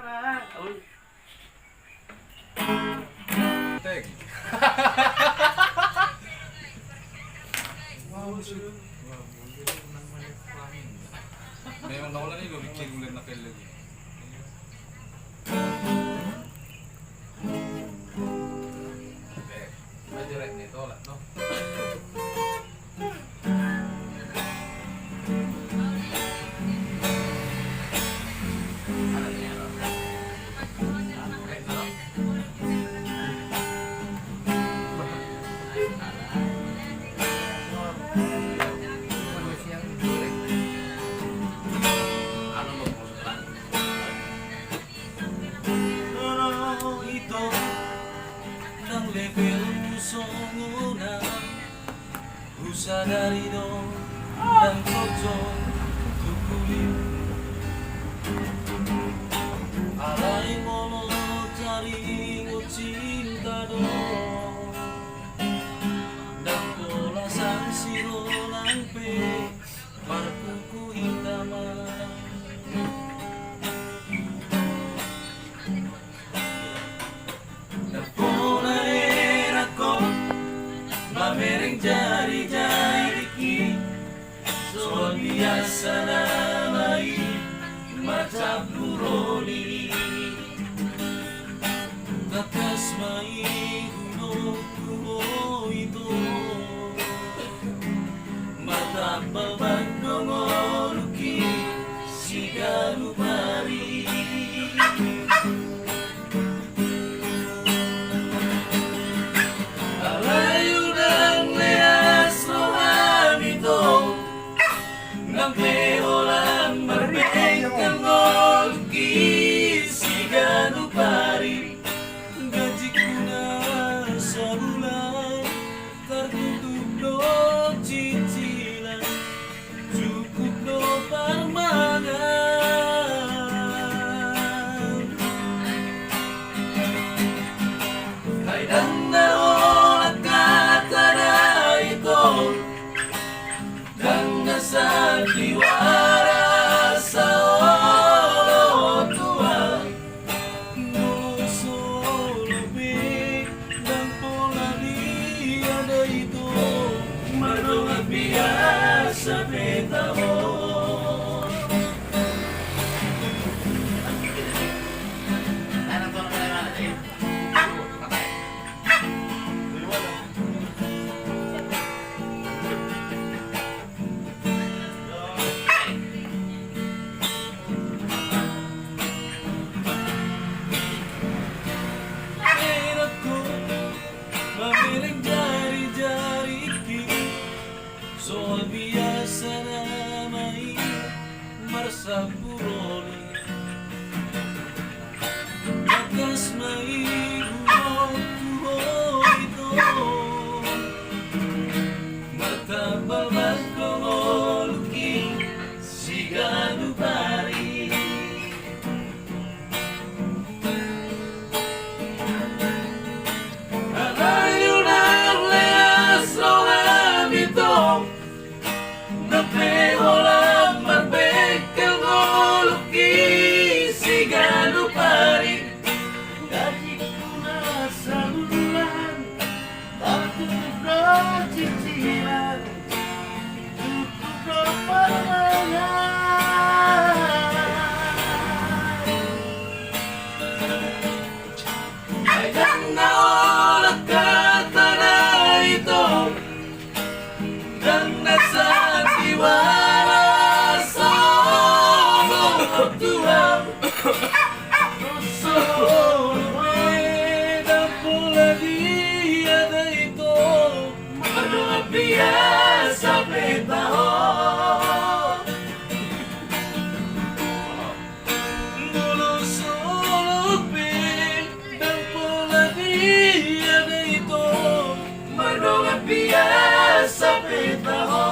na. Uy. Teg. Wow, sir. Wow, hindi ko naman yung Mayroon na ko lang yung bigyan ulit na kayo lagi. Medyo right nito, wala, no? Sa dari dong dan kocok tukulim alai molo cari cinta dong dan pola sang siro lampe parkuku hitaman dan pola era ko mamereng jari-jari ki soal biasa namai macam buroni kakas mai kuno itu mata babandongon ki sigalu pari Leolang marbengkang ngolki sigano pari gaji kuna sa bulan tertutup do cicilan cukup do parmangan hai dan naola kata na ito dan nasa diwara sa olo tua nuso lebih dan pola dia ada itu madonga biasa beta mo Mamiling jari-jari ki soal biasa namai marsapuroni bagas mai buo itu martabal bagolki siganu pari Leolang marbengkang ngolki sigano pari gaji kuna sa bulan tertutup do cicilan cukup do parmangan ayang naola kata na ito dan nasa diwara sa olo tua solo dan pola dia ada itu madonga biasa beta ho dulu solo dan pola dia ada itu madonga biasa beta ho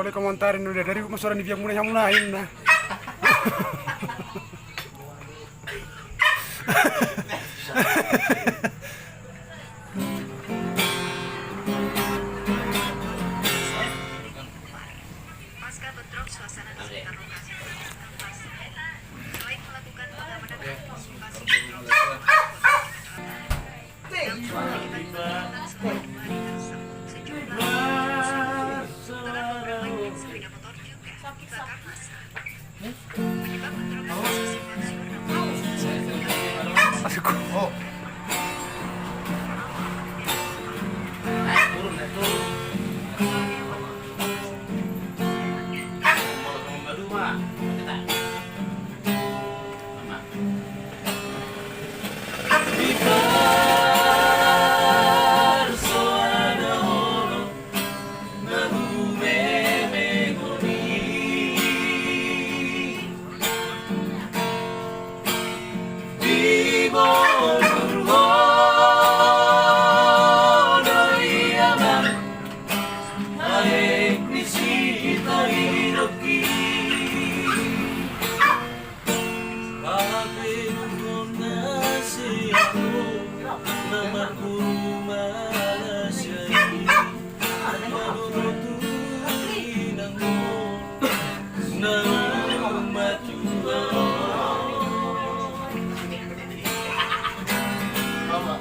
Oleh komentarin udah dari masalah ini biar munahin nah. Masuk ko. Oh. Turun na turun. Mau ngadu mah. Kita. Sama.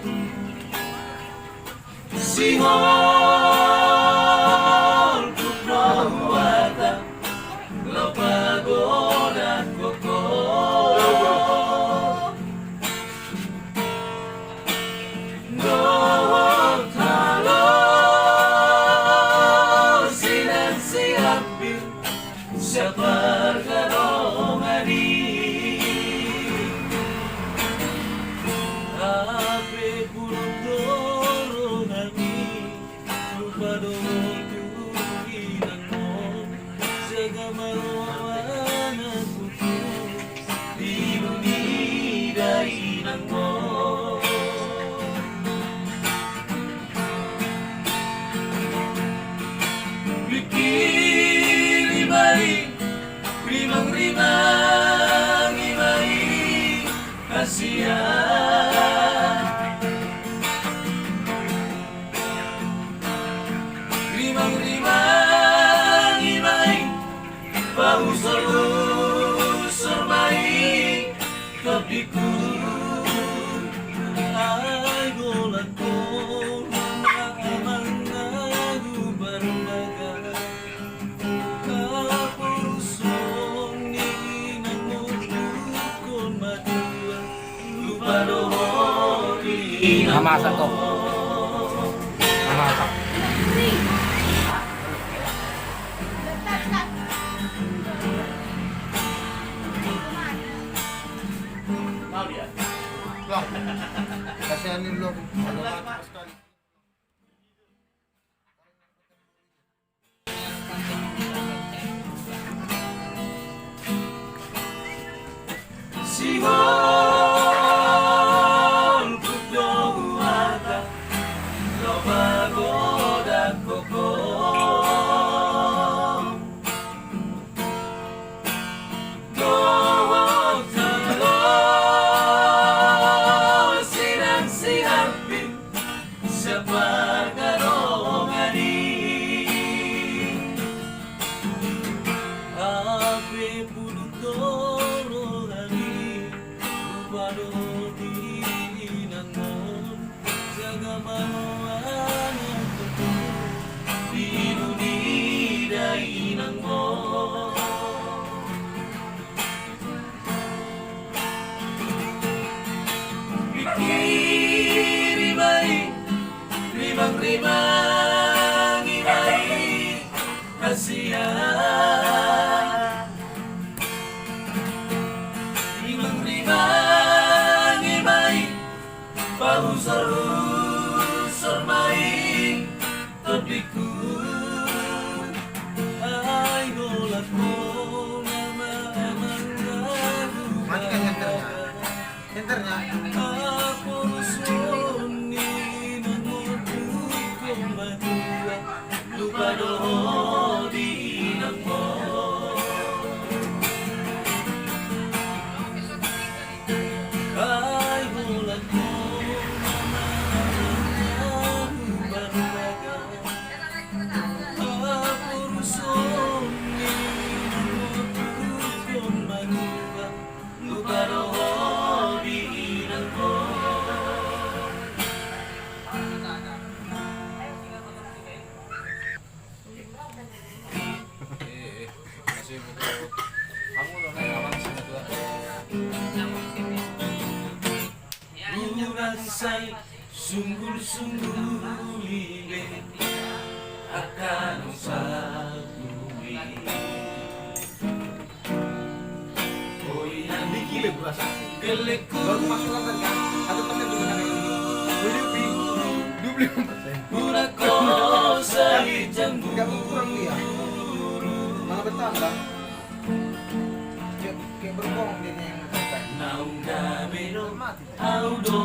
Sihol kuprohuata lo pagoda koko Gowok halo sinan siapin siapa karomani ape purundoro nami padung tuinanmu jaga maruana kutu diruni dainanmu Bikini balik rimang-rimang imai kasihan rimang-rimang imai pausor-usor mai kapiku ay golat ko amang nagu barbaga kapusong ni namukukon madua lupa dohori Namasak to. Namasak. mau dia Lah, kasihanin lo. Ano mati sekali. Sihol kuprohuata lo pagoda koko Gowok halo sinan siapin siapa karomani ape pudutoro lagi upado dinangon jaga maruana kutu diruni dainanmo Bikini balik rimang-rimang imai kasihan rimang-rimang imai pausor-usor mai topiku ay golat ko nama amang nagu Matikan senternya. Senternya. aku suni namukukon madua lupa dohori nangmo ay golat ko nama amang nagu barbaga aku suni namukukon madua lupa dohori nangmo Sungguh-sungguh libe akan sabui. Oh iya Gile berasa. geleku Baru masuk kan kan? 1% juga kan yang dubli 20%. pura kosa jambu. Enggak kurang dia. Malah bertambah. Kayak berbohong dia yang mengatakan. Naung gabero audoto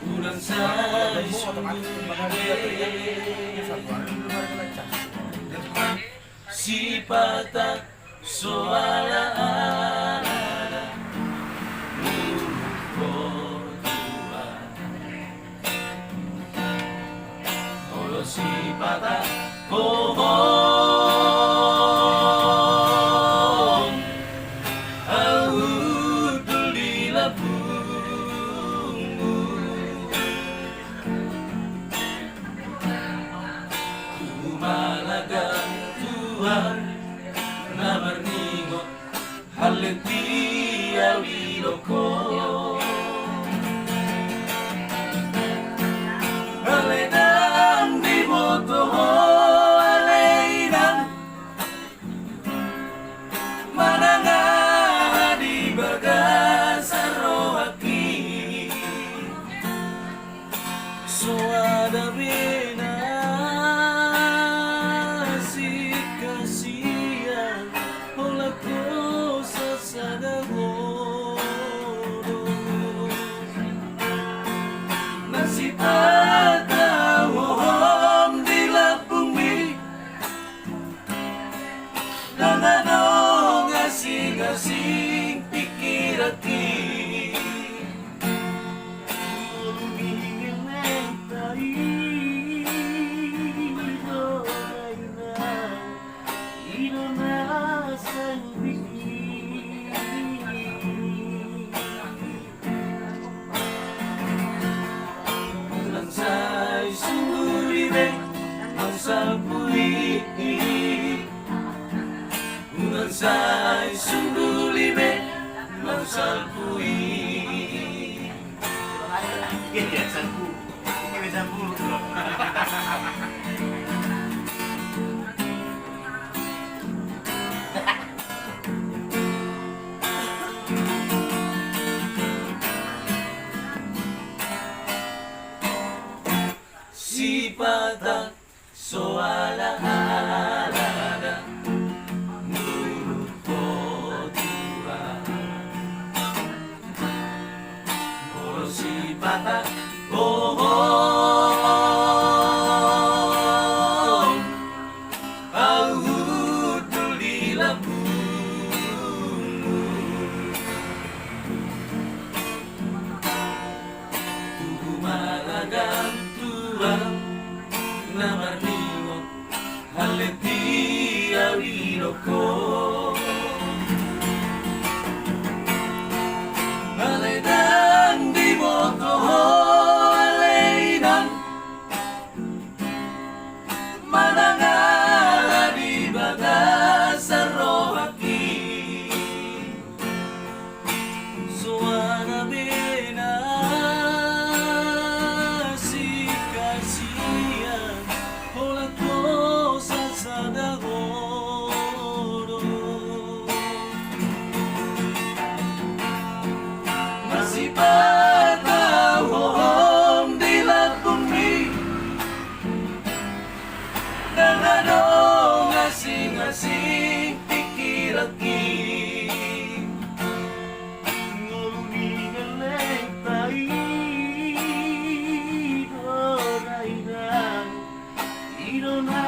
Urang say Otomatis bakal dia tuh ya. Satu hari belum ada kelecah. Dia cuma si pata soala ada Olo si pata pohon Audul di labungmu Kumalagang Tuhan Namarningot haleti awiloko Alenang di motoho alenang Mananga di bagasaro hati Suada bina si kasihan Ola ko sa sadagoro Nasi patawom di labumi Nanganong asing-asing pikirati Lumingin mentay Ino na sa Ulang say sumuribe ang sabui Ulang say sumuribe ang sabui Kaya sabu, kaya sabu Si pata soala alada Nurut tua Moro si pata pohon Audul di labungmu Kumalagang tuang Namarningot haleti awiloko Alenang di motoho alenang Mananga di bagasaro hati Suara bina si kasihan Ola ko sa sadagoro Masipag awom di labumi Nanganong asing-asing pikiraki Ngulumingan lentay Dorainan Ino na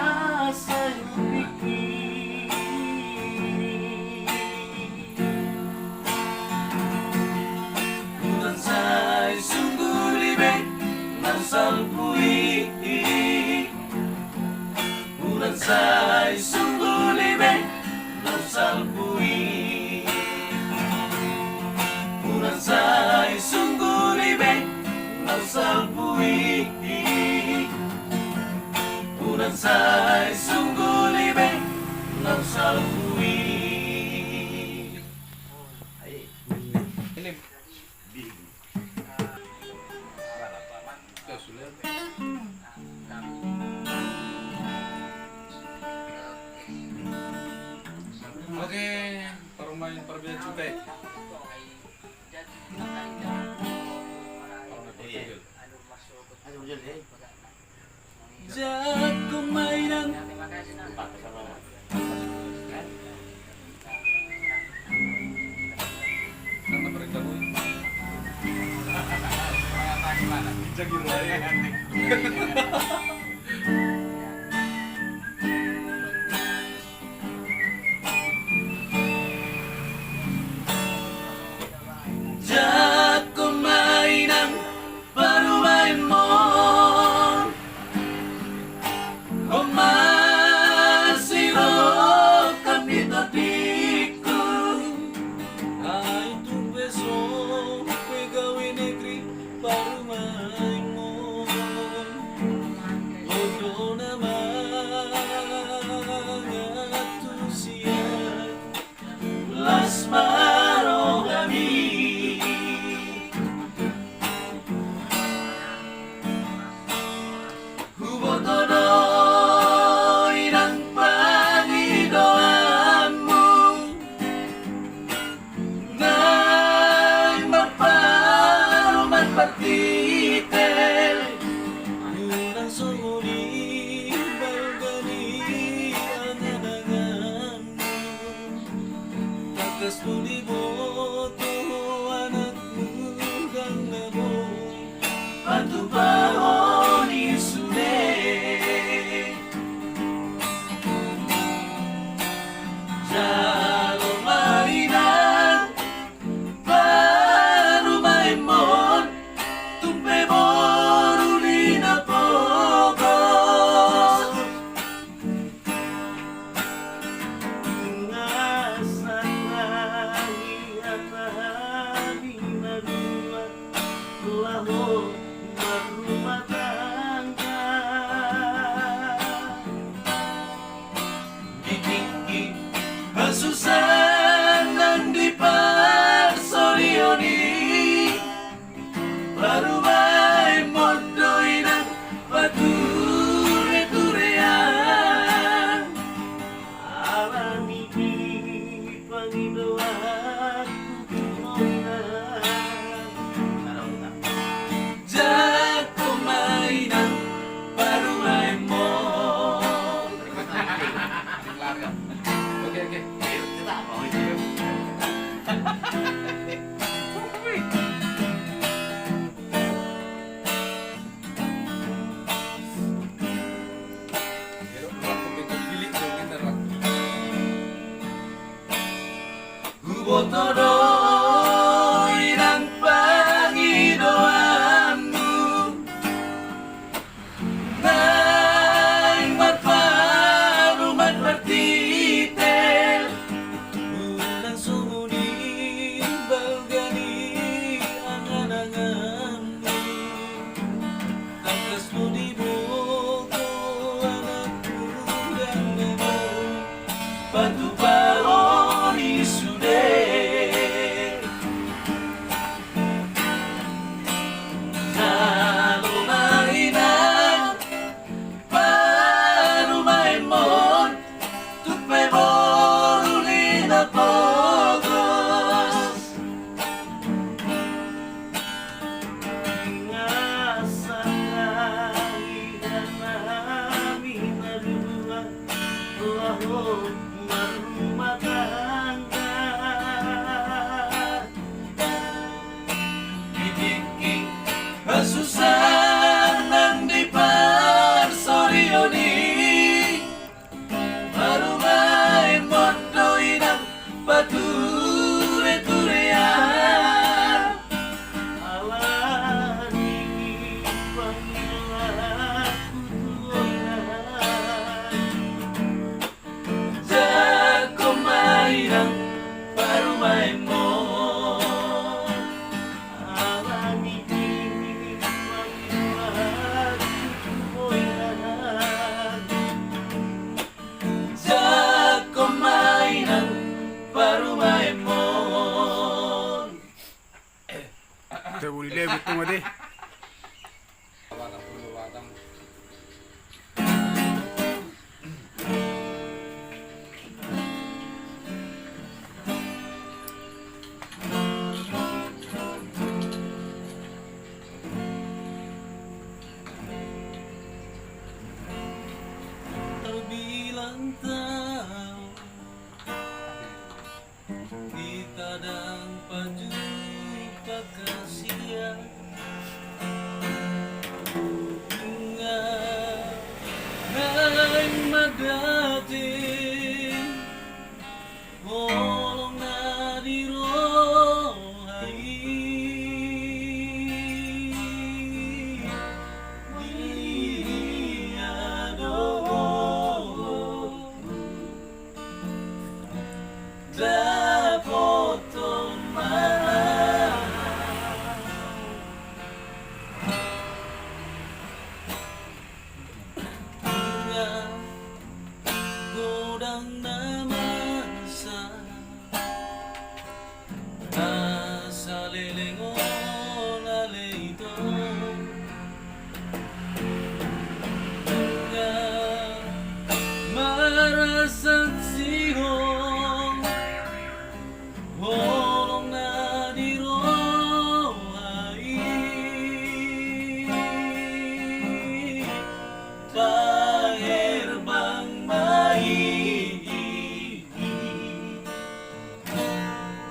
sa lupiki Ulan say sunggulibe ng salpui Ulan say sunggulibe ng salpui Ulan say sunggulibe ng salpui Ulan say sunggulibe ng salpui ini Big Jago mainan Karena mereka gue. Jadi Jago mainan baru main mon O masih kami tadiku Ay tu beso pegawai negeri baru main mon Bodoh namanya tu siang Las maro kami Hubotodoy ng panidoanmu Na'y magparuman partitel Yunang sumuli balgani ang ananganmu Takas tuliboto anakmu kang nabo Patupahon isule Jalo mainan baru main mon Tumpe boru di napogos Ngasan lagi atahani na dua Laho marumata magdating Walang nadirohay Dapat tumahan Hingga godang naman sa lilingon na lito Hingga marasan sihong Walang nadirohay Paherbang maiihi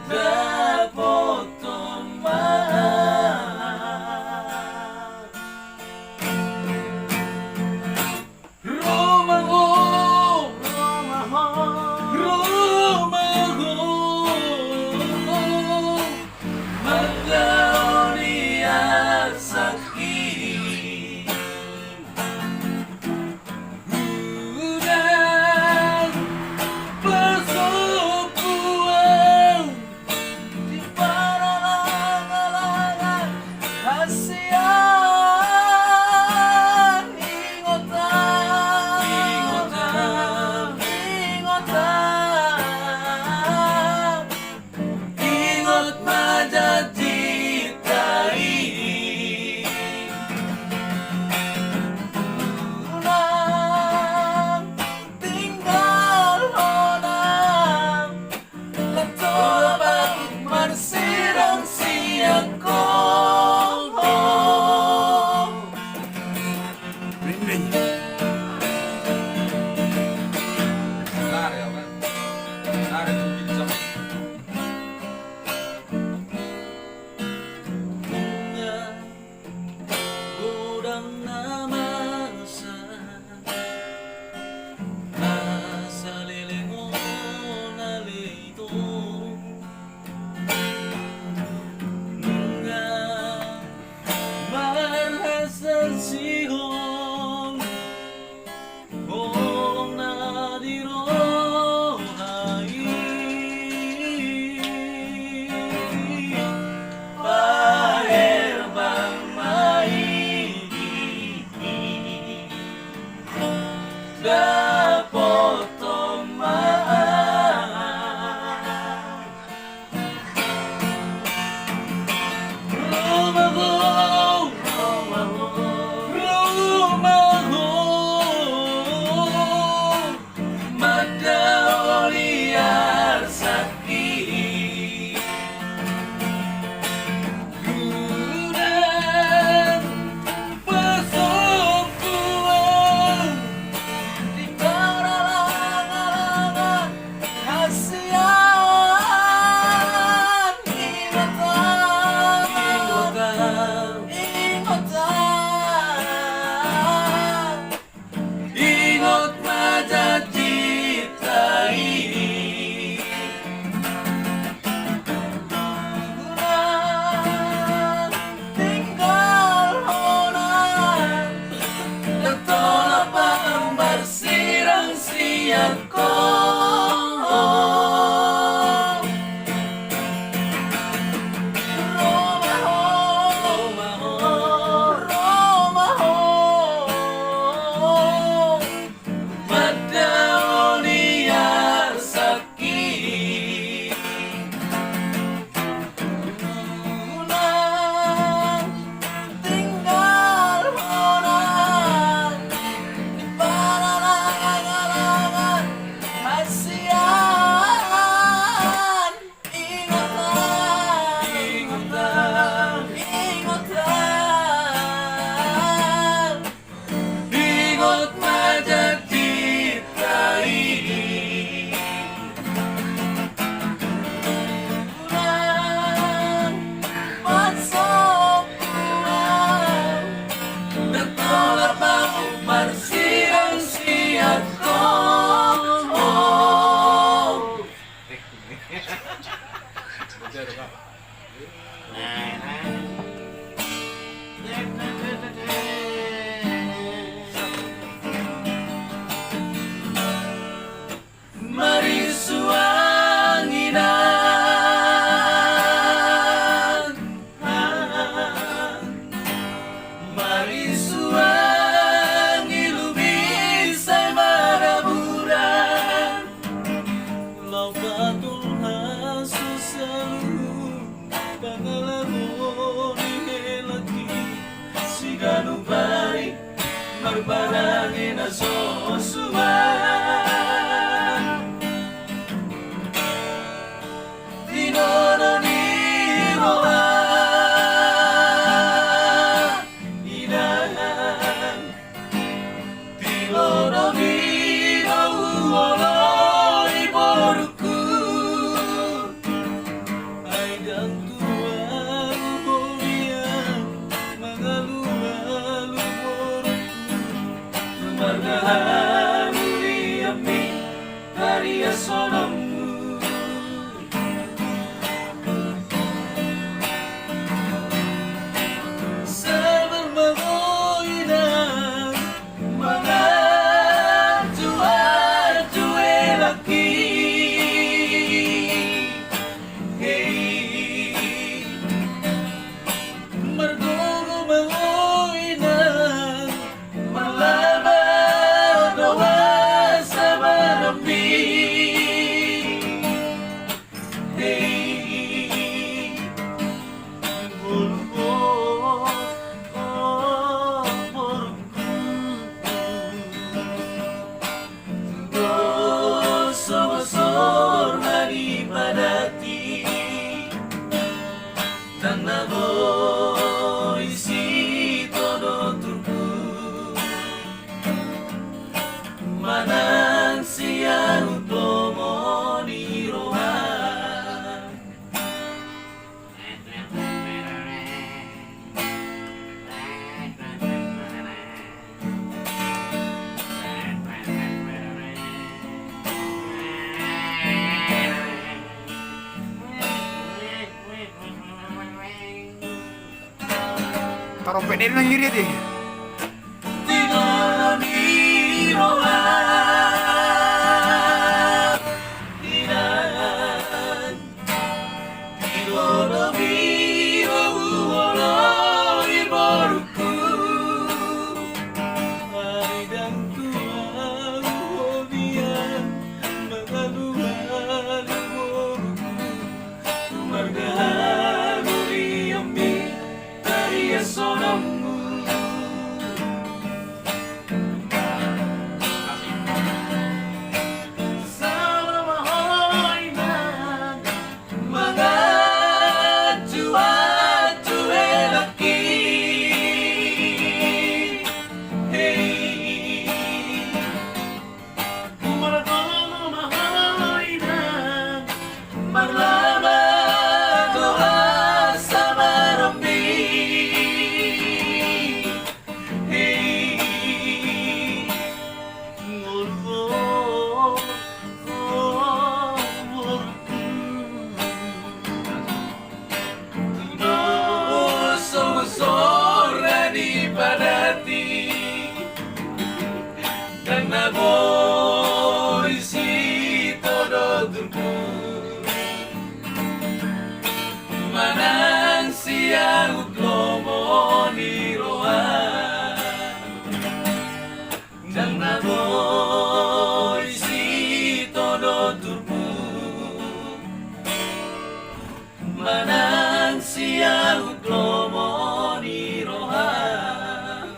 Dapat tumahan Romaho, Romaho Marmarangin na sosuman Tinono ni Roa Inahan Tinono ni Roa Iboruku Ay dan tuan Holian Mga lumalu Margahamuli ami Haria sonamu Sabar magoinan Mga tua-tua laki Hey Margogo magoinan Malaban awa sa marambi Hey Bulbo Gosor hari padati Tanah isi todo turku Manang siang utomo ni rohan Tarumpet dia nang ngirit eh. Tinono ni rohan Inahan Tinono ni rohan Iboruku Ay dan tuan Holian Mga lumalu Iboruku Margahamuli ami Haria sonamu Sama mahoinan Mga tua-tua laki Hey Margogo mahoinan Marlaban doa sa marambi Hey Ngolgo Gosor di padati Dan nabo isi todo turku Manang siang utlomo ni rohan Dan nabo isi todo turku Manang siang utlomo ni rohan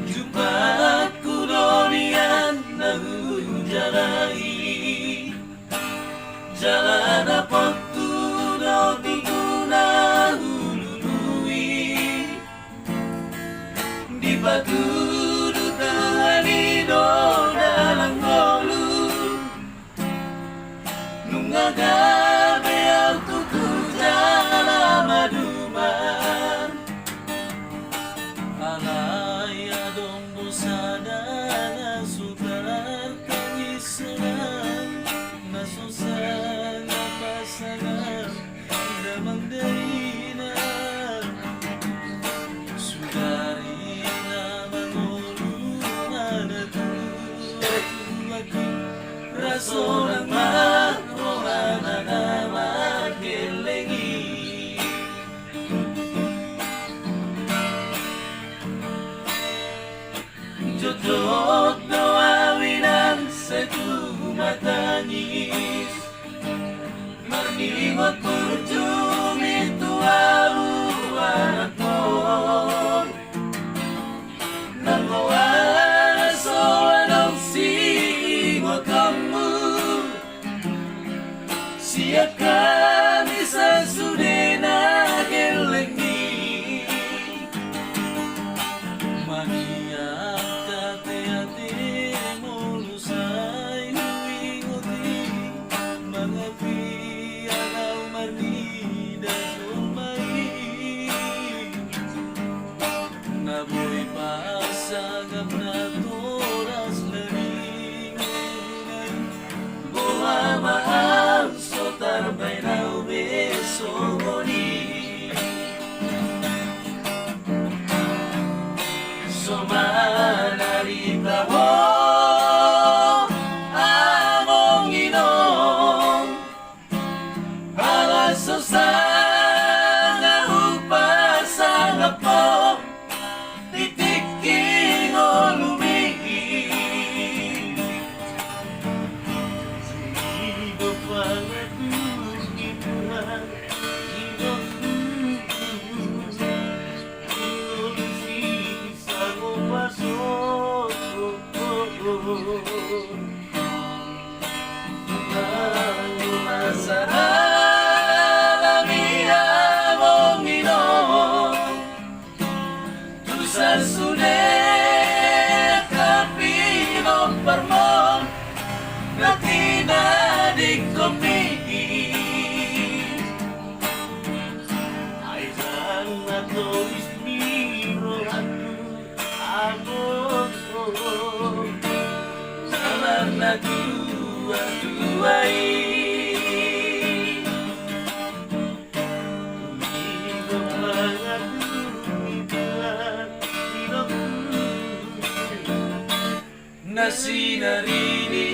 Jumatku donian nahunjalai Jalan apa tu do tinguna hulului Di batu dutani do dalang golu Nungaga beal tutu jala maduman Alay adong busana na sukar kangisanan Nasusang napasangan damang dainan Sudari naman Marmingot perjumi tuau anakon Nangoaso anong singot kamu Siakan isa sudena gelengni Maniak kate-ate mulusay huwingoti Mga piyanaw marnida sumay Nabuhay pa sa gabna toras laringunay Buha mahal so tarbay na ubeso ngoni Sumanarita mo among inong Alas so sana upasang ako Titiking o lumigil Sino pa natungituhan Sino Inulusisa mo pasok Masarap mong inom Tusar sudah kapinong parmong Na tinadig kumigil Ay lang na to ismiro Amor Naman na tuwa-tuway Na sinarini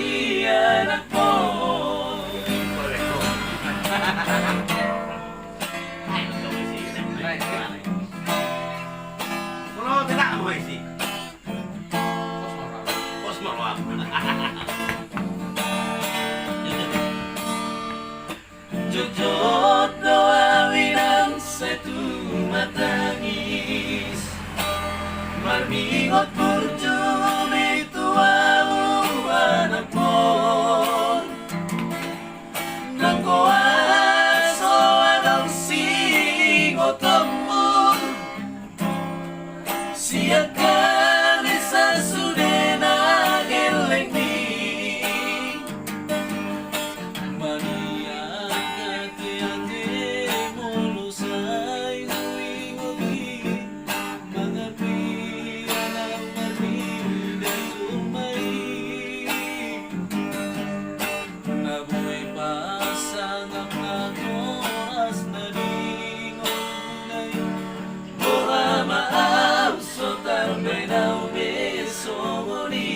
anak mo Kalau tidak apa sih? Kos marah. Bos mau apa? Jujut doain ang satu matangis Marmingot perjumi tuau anak mo Nang koaso anong singot kamu Siakan isa sudena gelengni Maniak kate-ate mulusay huwingoti Mga piyanaw marnida sumay Nabuhay pa sa ngaknak oras na lingon-unay Buha maaw so tarbay na ubeso nguni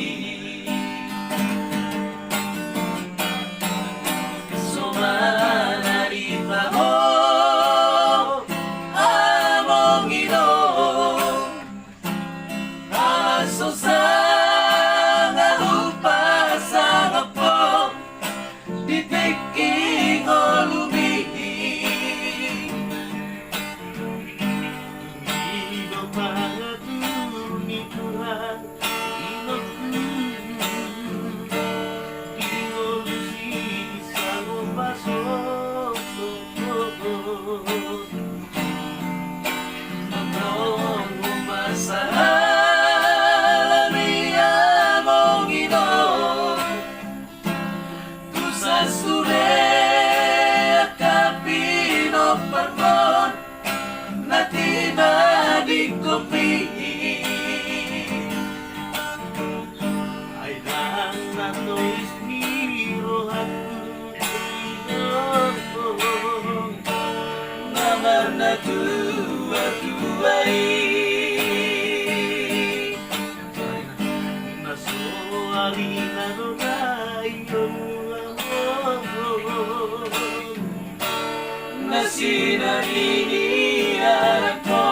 Sumanarita mo among inom Aso sang upasang ako Titiking o lumigil Tumigo pangatunituhan Inulusisa mo pasok Nang umasahan mong inom Tusas sulit kapinong parmon Na tinadig kumigil Ay lang na to ismiro Naman na tuwa-tuway Nasuali na lumayon Na sinarini anak mo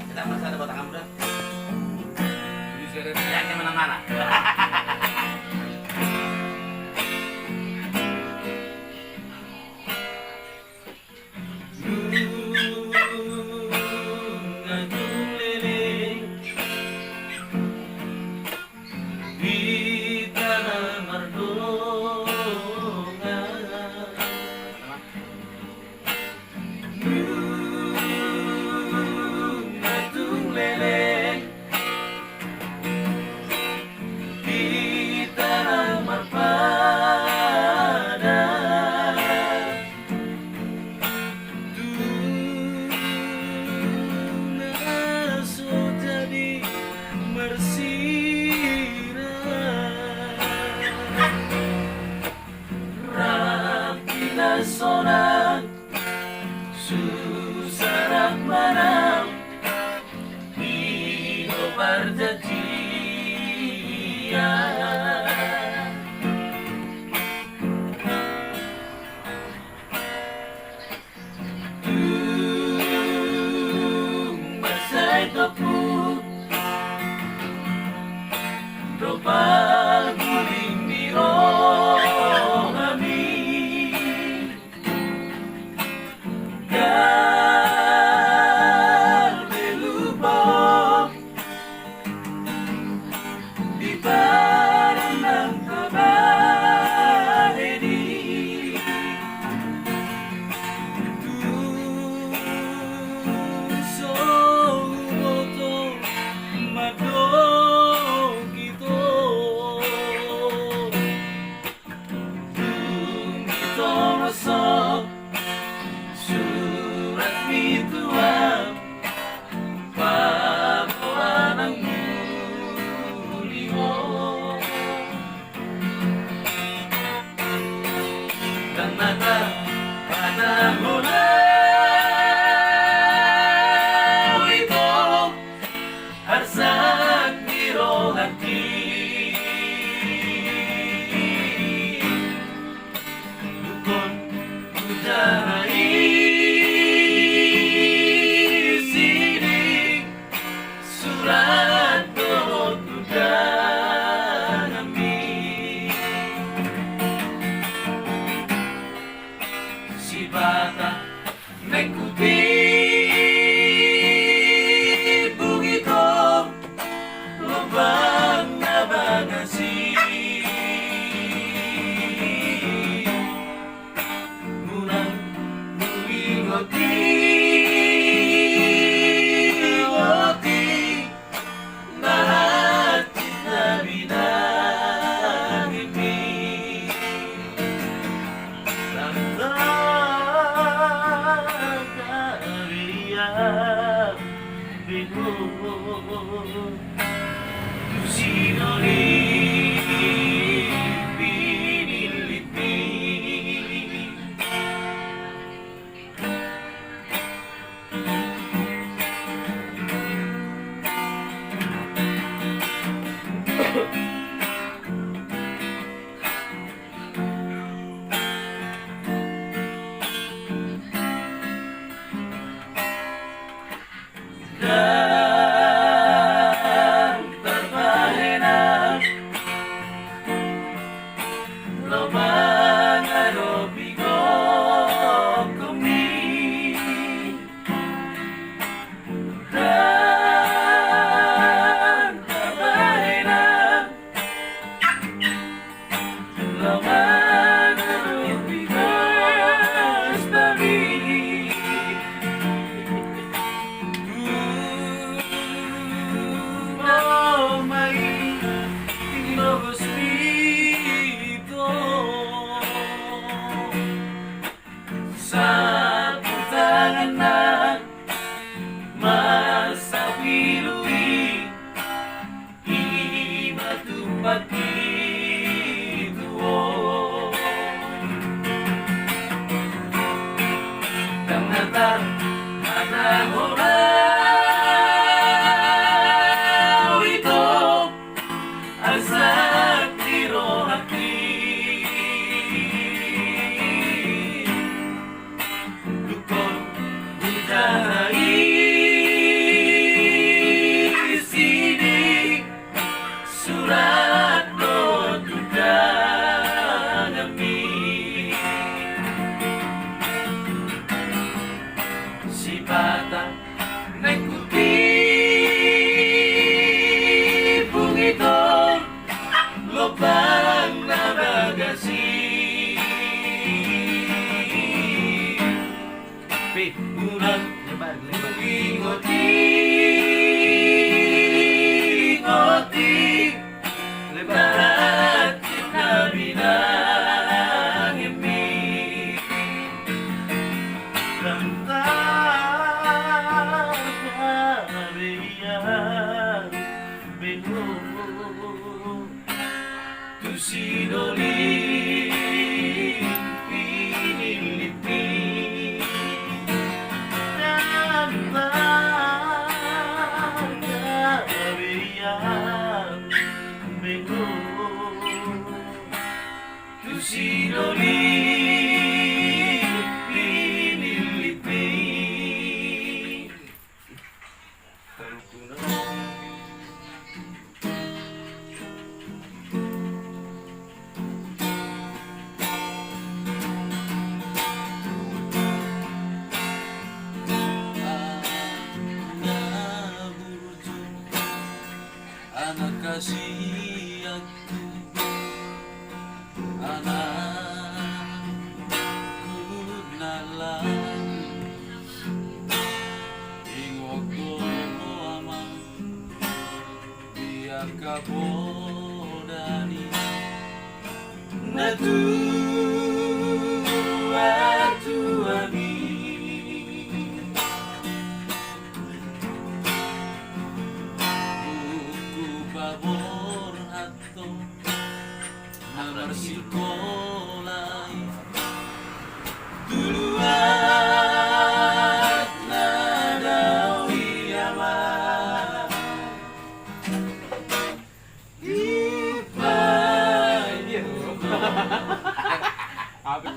Tidak masalah buat kamu dah. Jadi saya Yang mana mana? terpesona susah mana hidup berjanjian. Masay kaput Tropang huling mirong amin Galde lubog Di parang ng kabahedi Tuso umoto madog ito Dumito masok Surat bituan Pagawa ng muli mo Dan panahon na ito Harsak birong hati Dukon udarai sining Surat doon udah namin Si bata mengikuti bugito lubang na bagasi Munang muingoti Mahatid na binangin Kariya bingung Sinoli pinilipi Dan terpahena sinoli pinilipi. Anak kasihanku, anakku nalang ing wektu aman biar kabodani Natu atuani babor hatto namar sikolai duluan nadawi aman lupa dia apa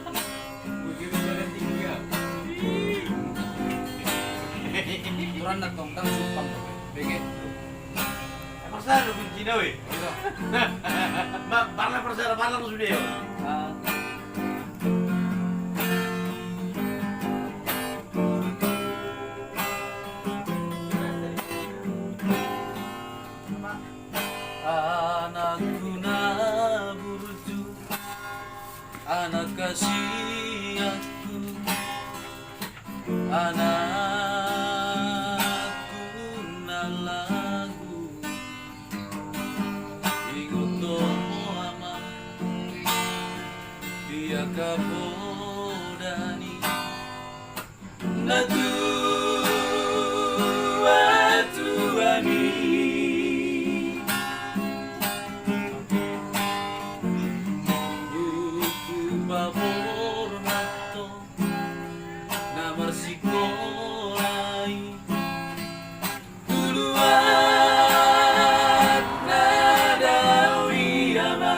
begitu jalan tinggi ya turun nak tongkang supang begitu. Perasaan lu benci na weh. Parla perasaan parla ko sudah yun. Anakku naburju, anak kasihanku, anakku nalagu, ingut domo aman, dia kabodani, Natu atuani babor hatto namar sikolai duluan nadawi aman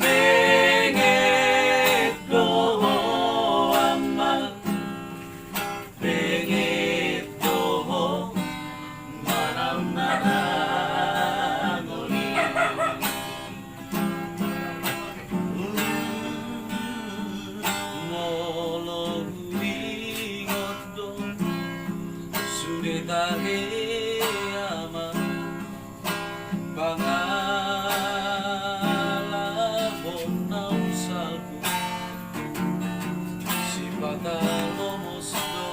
bengek doho aman bengek doho manam-manam molo ngodo sudah tahe ama bangala bonau sabu si patalo mosdo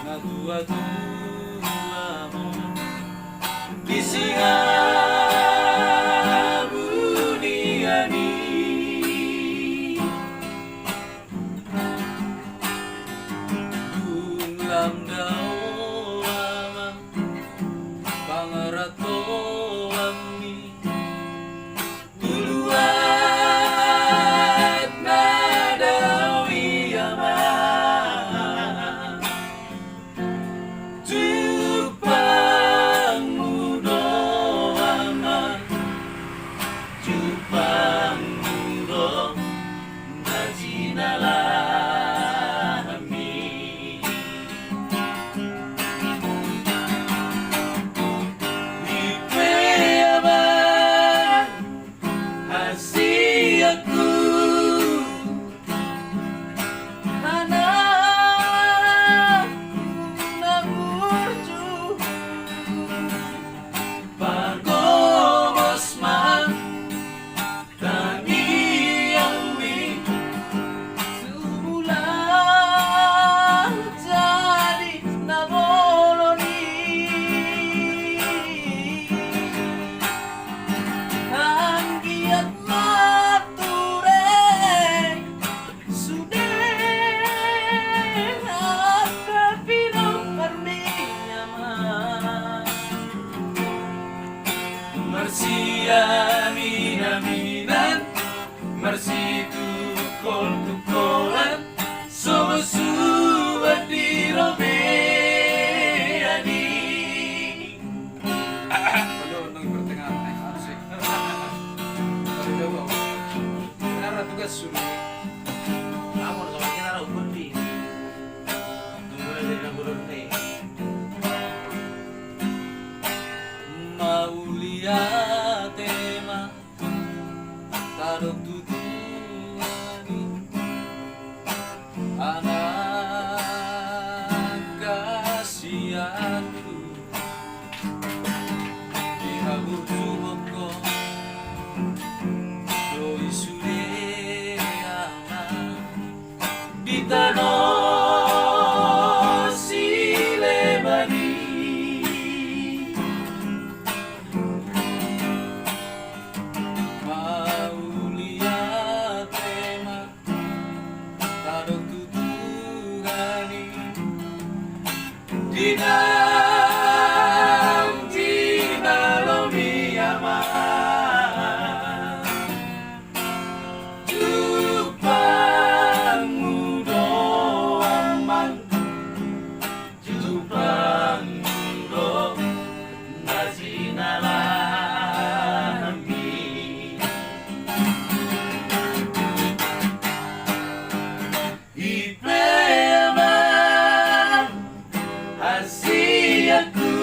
na dua-dua mo Bisiha buniani Lam daulama pangarato ami duluan nadawi aman Jupang mudo aman Jupang mudo najinalami Ipe aman hasiaku anakku nangurju Pagomos man sulit. Namun kalau kita tahu budi, mulai dari nabur nih. Maulia tema tarok tutuani anak kasihanku dihabur suboko doi sureana ditano silebani. Maulia tema tarok tutugani dinalomi ama Jupangmu doaman Jupangmu do nasinalami. Ipeman hasiaku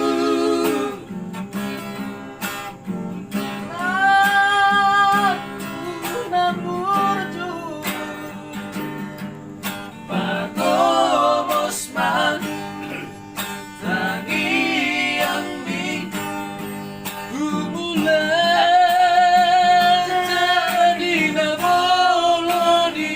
aku namurju patomosman tangi yang di humulan jadi naboloni.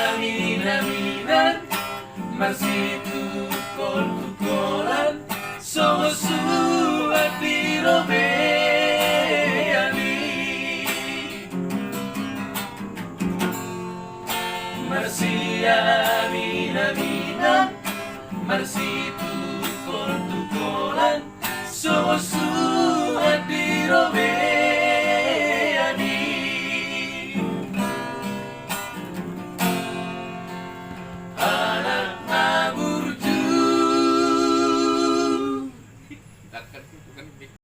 Marsiaminan, marsitukolan, so suat di romeani. Marsiaminan, marsitukolan, so